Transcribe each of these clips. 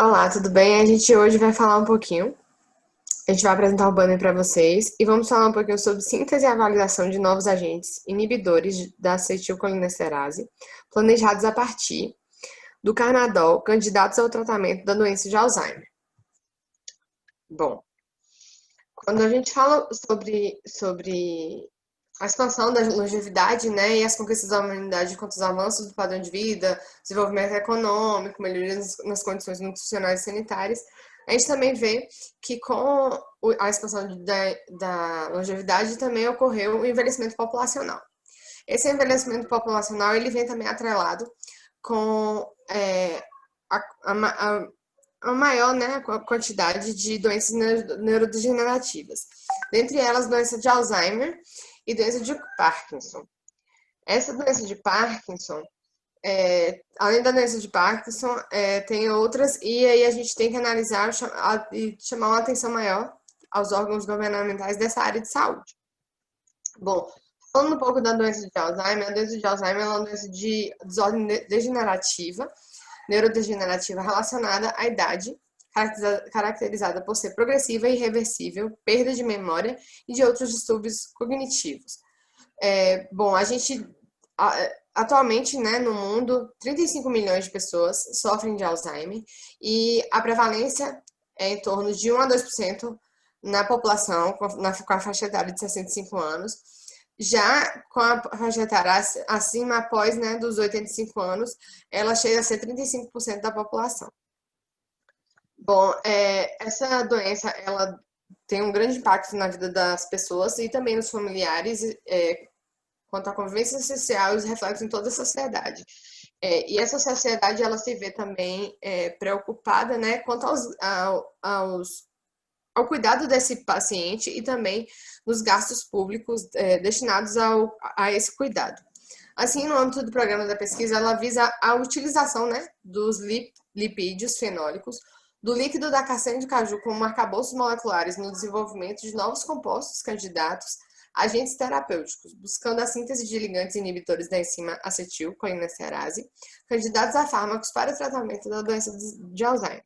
Olá, tudo bem? A gente hoje vai falar um pouquinho. A gente vai apresentar o banner para vocês e vamos falar um pouquinho sobre síntese e avaliação de novos agentes inibidores da acetilcolinesterase, planejados a partir do Carnadol, candidatos ao tratamento da doença de Alzheimer. Bom, quando a gente fala sobre a expansão da longevidade, né, e as conquistas da humanidade quanto aos avanços do padrão de vida, desenvolvimento econômico, melhorias nas condições nutricionais e sanitárias, a gente também vê que com a expansão da longevidade também ocorreu o envelhecimento populacional. Esse envelhecimento populacional ele vem também atrelado com a, a, a maior, né, quantidade de doenças neurodegenerativas. Dentre elas, doença de Alzheimer e doença de Parkinson. Essa doença de Parkinson, além da doença de Parkinson, tem outras, e aí a gente tem que analisar e chamar uma atenção maior aos órgãos governamentais dessa área de saúde. Bom, falando um pouco da doença de Alzheimer, a doença de Alzheimer é uma doença de desordem degenerativa, neurodegenerativa relacionada à idade, caracterizada por ser progressiva e irreversível, perda de memória e de outros distúrbios cognitivos. Bom, a gente atualmente, né, no mundo, 35 milhões de pessoas sofrem de Alzheimer e a prevalência é em torno de 1 a 2% na população com a faixa etária de 65 anos. Já com a faixa etária acima, após, né, dos 85 anos, ela chega a ser 35% da população. Bom, essa doença, ela tem um grande impacto na vida das pessoas e também nos familiares, quanto à convivência social e os reflexos em toda a sociedade. E essa sociedade, ela se vê também preocupada, né, quanto ao cuidado desse paciente e também nos gastos públicos destinados a esse cuidado. Assim, no âmbito do programa da pesquisa, ela visa a utilização, né, dos lipídios fenólicos, do líquido da castanha de caju como arcabouços moleculares no desenvolvimento de novos compostos candidatos a agentes terapêuticos, buscando a síntese de ligantes inibidores da enzima acetilcolinesterase, candidatos a fármacos para o tratamento da doença de Alzheimer.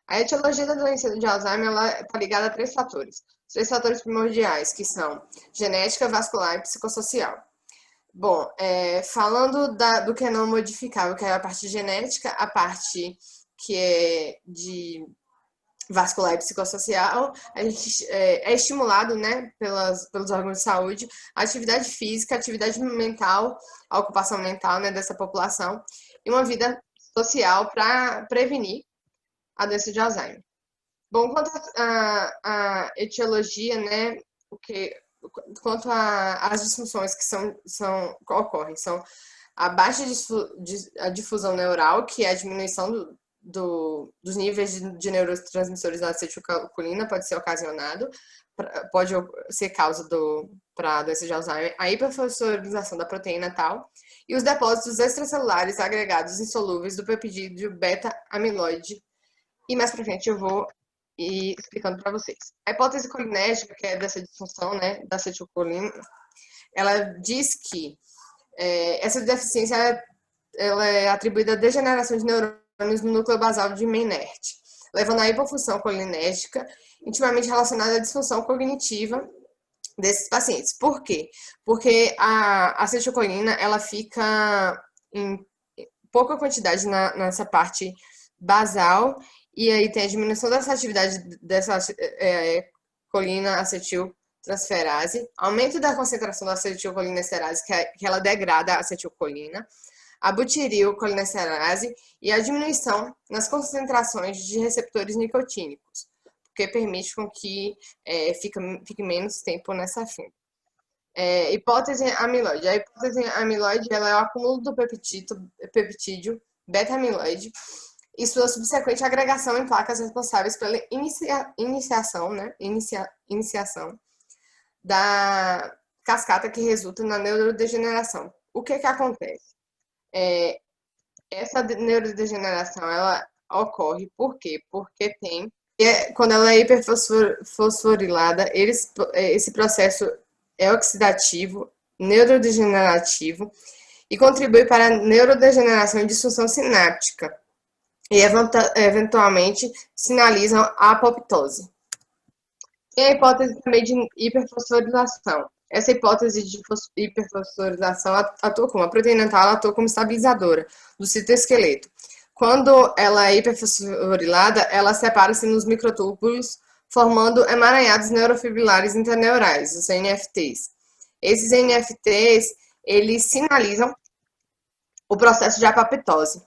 A etiologia da doença de Alzheimer está ligada a três fatores primordiais, que são genética, vascular e psicossocial. Bom, falando do que é não modificável, que é a parte genética, a parte que é de vascular e psicossocial, a gente é estimulado, né, pelos órgãos de saúde, a atividade física, a atividade mental, a ocupação mental, né, dessa população, e uma vida social para prevenir a doença de Alzheimer. Bom, quanto à etiologia, né, quanto às disfunções que ocorrem, são a baixa difusão neural, que é a diminuição dos níveis de neurotransmissores da acetilcolina, pode ser ocasionado, pode ser causa para a doença de Alzheimer, a hiperfosforilação da proteína tal, e os depósitos extracelulares agregados insolúveis do peptídeo beta-amiloide. E mais pra frente eu vou ir explicando para vocês. A hipótese colinética, que é dessa disfunção, né, da acetilcolina, ela diz que essa deficiência ela é atribuída à degeneração de neurônios no núcleo basal de Meynert, levando à hipofunção colinérgica, intimamente relacionada à disfunção cognitiva desses pacientes. Por quê? Porque a acetilcolina ela fica em pouca quantidade nessa parte basal, e aí tem a diminuição dessa atividade dessa colina acetiltransferase, aumento da concentração da acetilcolinesterase, que ela degrada a acetilcolina, a butirilcolinesterase e a diminuição nas concentrações de receptores nicotínicos, porque permite com que fique menos tempo nessa fenda. Hipótese amiloide. A hipótese amiloide ela é o acúmulo do peptídeo beta-amiloide e sua subsequente agregação em placas responsáveis pela iniciação da cascata que resulta na neurodegeneração. O que acontece? Essa neurodegeneração ela ocorre por quê? Porque quando ela é hiperfosforilada, esse processo é oxidativo, neurodegenerativo e contribui para a neurodegeneração e disfunção sináptica. e eventualmente sinalizam a apoptose. Tem a hipótese também de hiperfosforilação. Essa hipótese de hiperfosforilação atua como a proteína tal atua como estabilizadora do citoesqueleto. Quando ela é hiperfosforilada, ela separa-se nos microtúbulos, formando emaranhados neurofibrilares interneurais, os NFTs. Esses NFTs, eles sinalizam o processo de apoptose.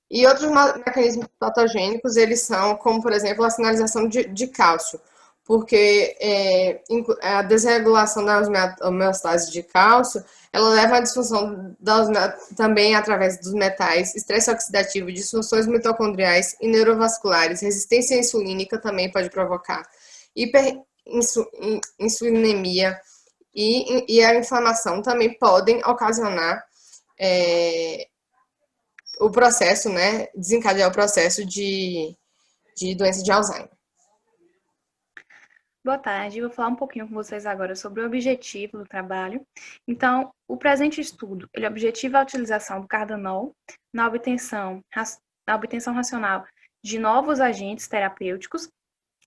E outros mecanismos patogênicos, eles são, como, por exemplo, a sinalização de cálcio, porque a desregulação da homeostase de cálcio, ela leva à disfunção também através dos metais, estresse oxidativo, disfunções mitocondriais e neurovasculares, resistência insulínica também pode provocar, hiperinsulinemia e a inflamação também podem ocasionar o processo, né, desencadear o processo de doença de Alzheimer. Boa tarde, eu vou falar um pouquinho com vocês agora sobre o objetivo do trabalho. Então, o presente estudo, ele objetiva a utilização do cardanol na obtenção racional de novos agentes terapêuticos,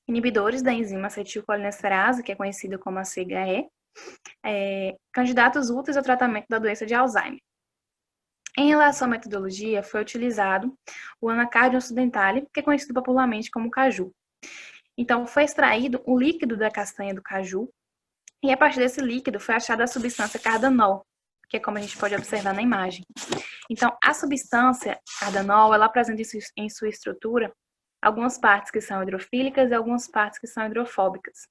inibidores da enzima acetilcolinesterase, que é conhecida como a CHE, candidatos úteis ao tratamento da doença de Alzheimer. Em relação à metodologia, foi utilizado o Anacardium occidentale, que é conhecido popularmente como caju. Então, foi extraído um líquido da castanha do caju, e a partir desse líquido foi achada a substância cardanol, que é como a gente pode observar na imagem. Então, a substância cardanol, ela apresenta em sua estrutura algumas partes que são hidrofílicas e algumas partes que são hidrofóbicas.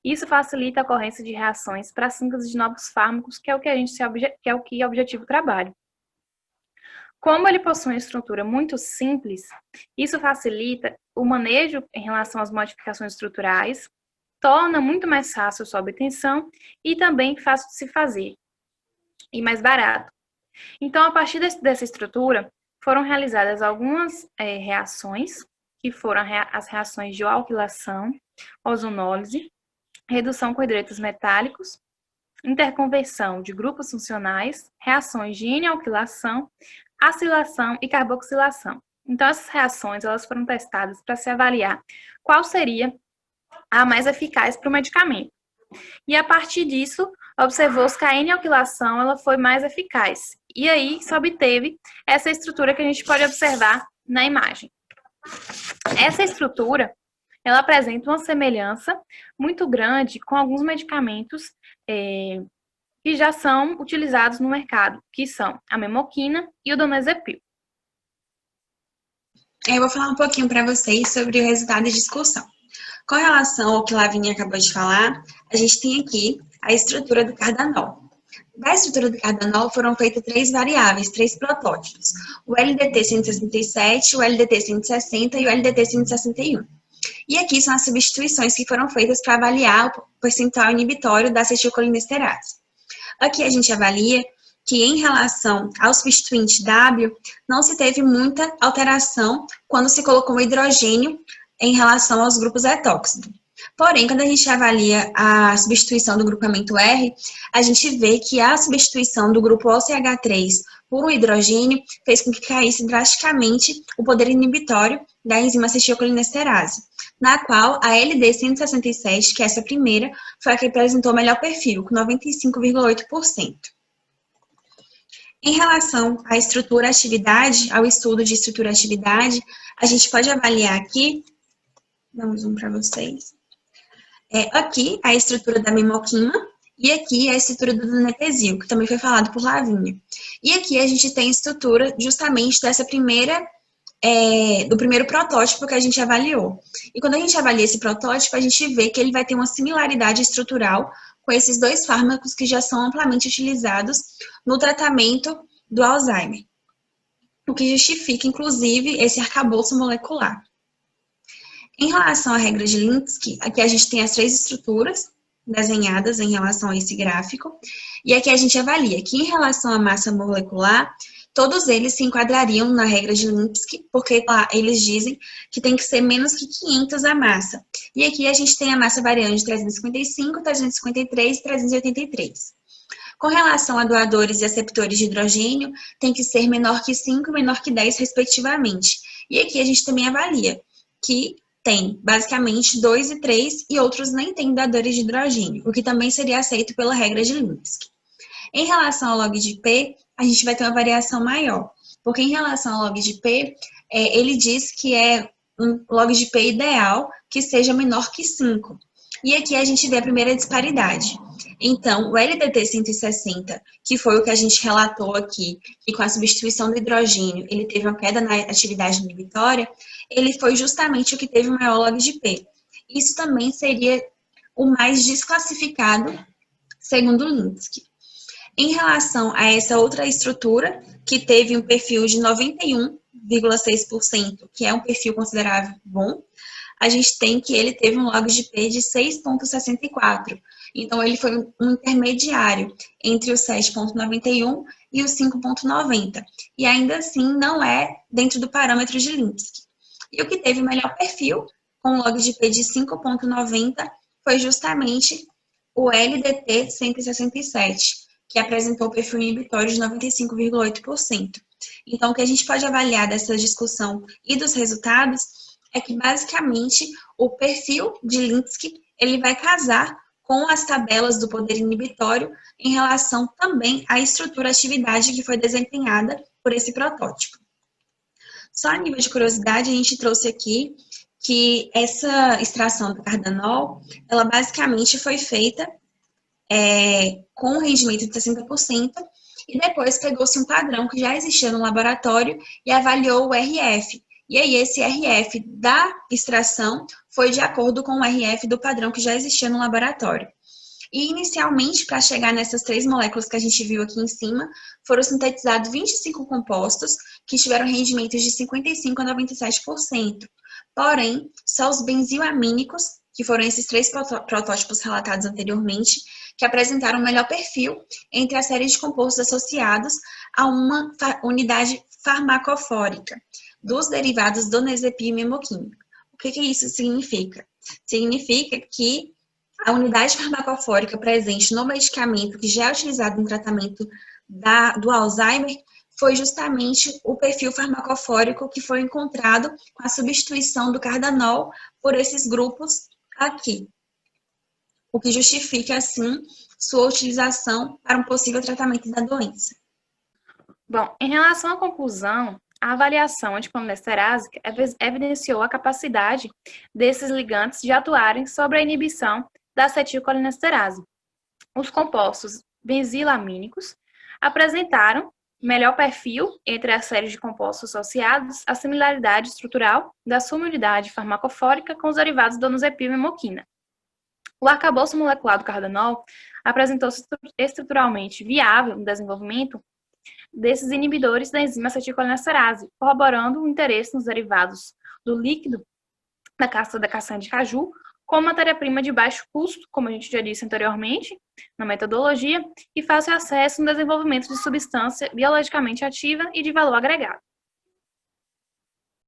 Isso facilita a ocorrência de reações para a síntese de novos fármacos, que é o que objetiva o trabalho. Como ele possui uma estrutura muito simples, isso facilita o manejo em relação às modificações estruturais, torna muito mais fácil sua obtenção e também fácil de se fazer e mais barato. Então, a partir dessa estrutura, foram realizadas algumas reações, que foram as reações de alquilação, ozonólise, redução com hidretos metálicos, interconversão de grupos funcionais, reações de N-alquilação, acilação e carboxilação. Então, essas reações elas foram testadas para se avaliar qual seria a mais eficaz para o medicamento. E a partir disso, observou-se que a N-alquilação ela foi mais eficaz. E aí se obteve essa estrutura que a gente pode observar na imagem. Essa estrutura ela apresenta uma semelhança muito grande com alguns medicamentos que já são utilizados no mercado, que são a memoquina e o donezepil. Eu vou falar um pouquinho para vocês sobre o resultado de discussão. Com relação ao que Lavínia acabou de falar, a gente tem aqui a estrutura do cardanol. Da estrutura do cardanol foram feitas 3 variáveis, 3 protótipos. O LDT-167, o LDT-160 e o LDT-161. E aqui são as substituições que foram feitas para avaliar o percentual inibitório da acetilcolinesterase. Aqui a gente avalia que em relação ao substituinte W, não se teve muita alteração quando se colocou o hidrogênio em relação aos grupos etóxicos. Porém, quando a gente avalia a substituição do grupamento R, a gente vê que a substituição do grupo OCH3 por um hidrogênio fez com que caísse drasticamente o poder inibitório da enzima acetilcolinesterase, na qual a LD-167, que é essa primeira, foi a que apresentou o melhor perfil, com 95,8%. Em relação à estrutura-atividade, ao estudo de estrutura-atividade, a gente pode avaliar aqui, damos um para vocês, aqui a estrutura da memoquina e aqui a estrutura do donepezil, que também foi falado por Lavínia. E aqui a gente tem a estrutura justamente dessa primeira, do primeiro protótipo que a gente avaliou. E quando a gente avalia esse protótipo, a gente vê que ele vai ter uma similaridade estrutural com esses 2 fármacos que já são amplamente utilizados no tratamento do Alzheimer, o que justifica, inclusive, esse arcabouço molecular. Em relação à regra de Linsky, aqui a gente tem as 3 estruturas desenhadas em relação a esse gráfico, e aqui a gente avalia que em relação à massa molecular, todos eles se enquadrariam na regra de Linsky, porque lá eles dizem que tem que ser menos que 500 a massa. E aqui a gente tem a massa variando de 355, 353 e 383. Com relação a doadores e aceptores de hidrogênio, tem que ser menor que 5 e menor que 10, respectivamente. E aqui a gente também avalia que tem, basicamente, 2 e 3, e outros nem têm doadores de hidrogênio, o que também seria aceito pela regra de Lipski. Em relação ao log de P, a gente vai ter uma variação maior, porque em relação ao log de P, ele diz que é um log de P ideal que seja menor que 5. E aqui a gente vê a primeira disparidade. Então, o LDT 160, que foi o que a gente relatou aqui, que com a substituição do hidrogênio ele teve uma queda na atividade inibitória, ele foi justamente o que teve o maior log de P. Isso também seria o mais desclassificado, segundo o Lipski. Em relação a essa outra estrutura, que teve um perfil de 91,6%, que é um perfil considerável bom, a gente tem que ele teve um log de P de 6,64. Então, ele foi um intermediário entre o 7,91 e o 5,90. E ainda assim, não é dentro do parâmetro de Lipski. E o que teve o melhor perfil, com um log de P de 5,90, foi justamente o LDT 167, que apresentou o perfil inibitório de 95,8%. Então, o que a gente pode avaliar dessa discussão e dos resultados é que, basicamente, o perfil de Lipski, ele vai casar com as tabelas do poder inibitório em relação também à estrutura-atividade que foi desempenhada por esse protótipo. Só a nível de curiosidade, a gente trouxe aqui que essa extração do cardanol, ela basicamente foi feita com um rendimento de 60%, e depois pegou-se um padrão que já existia no laboratório e avaliou o RF. E aí, esse RF da extração foi de acordo com o RF do padrão que já existia no laboratório. E, inicialmente, para chegar nessas 3 moléculas que a gente viu aqui em cima, foram sintetizados 25 compostos que tiveram rendimentos de 55% a 97%. Porém, só os benzilamínicos, que foram esses 3 protótipos relatados anteriormente, que apresentaram o melhor perfil entre a série de compostos associados a uma unidade farmacofórica dos derivados do Nezepim e memoquim. O que isso significa? Significa que a unidade farmacofórica presente no medicamento que já é utilizado no tratamento do Alzheimer foi justamente o perfil farmacofórico que foi encontrado com a substituição do cardanol por esses grupos aqui, o que justifica, assim, sua utilização para um possível tratamento da doença. Bom, em relação à conclusão, a avaliação anticolinesterásica evidenciou a capacidade desses ligantes de atuarem sobre a inibição da acetilcolinesterase. Os compostos benzilamínicos apresentaram melhor perfil entre as séries de compostos associados à similaridade estrutural da sua unidade farmacofórica com os derivados da donazepam e memoquina. O arcabouço molecular do cardanol apresentou-se estruturalmente viável no desenvolvimento desses inibidores da enzima acetilcolinesterase, corroborando o interesse nos derivados do líquido da casca da castanha de caju como matéria-prima de baixo custo, como a gente já disse anteriormente, na metodologia, e fácil acesso no desenvolvimento de substância biologicamente ativa e de valor agregado.